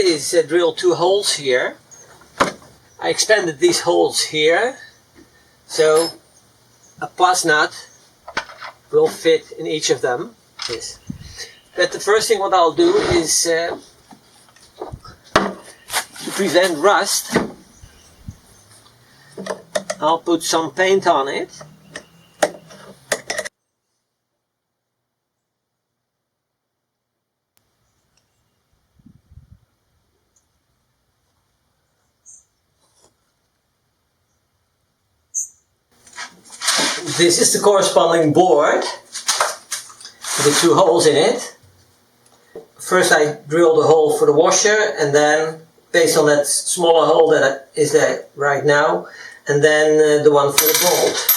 is drill 2 holes here. I expanded these holes here, so a plus nut will fit in each of them. Yes. But the first thing what I'll do is to prevent rust, I'll put some paint on it. This is the corresponding board with the 2 holes in it. First I drill the hole for the washer, and then based on that smaller hole that is there right now, and then the one for the bolt.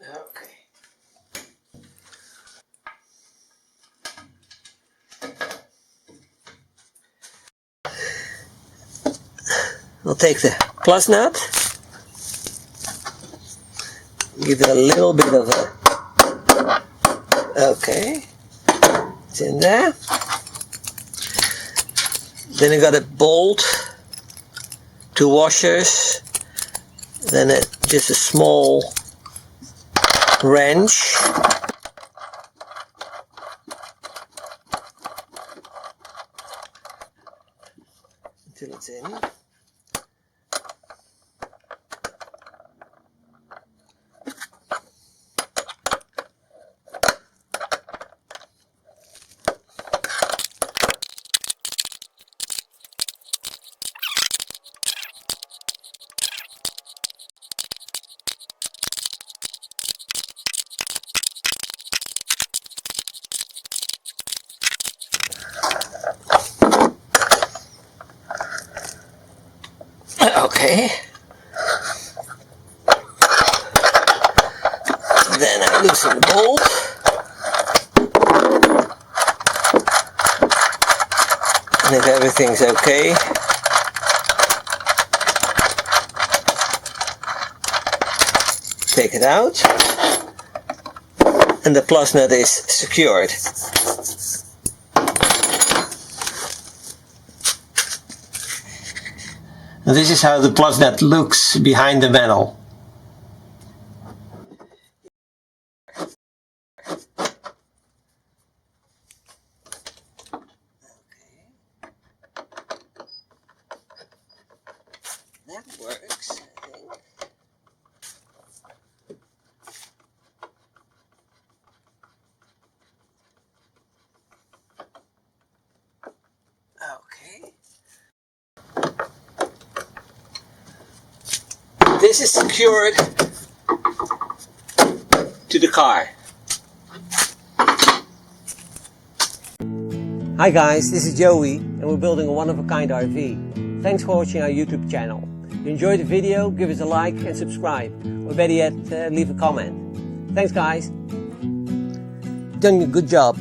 Okay. I'll take the plus nut, give it a little bit of a, okay, it's in there. Then I got a bolt, 2 washers, then just a small wrench. Until it's in. Okay. Then I loosen the bolt. And if everything's okay, take it out. And the plus nut is secured. And this is how the plus nut looks behind the metal. That works, I think. Okay. This is secured to the car. Hi guys, this is Joey and we're building a one-of-a-kind RV. Thanks for watching our YouTube channel. If you enjoyed the video, give us a like and subscribe. Or better yet, leave a comment. Thanks guys. You've done a good job.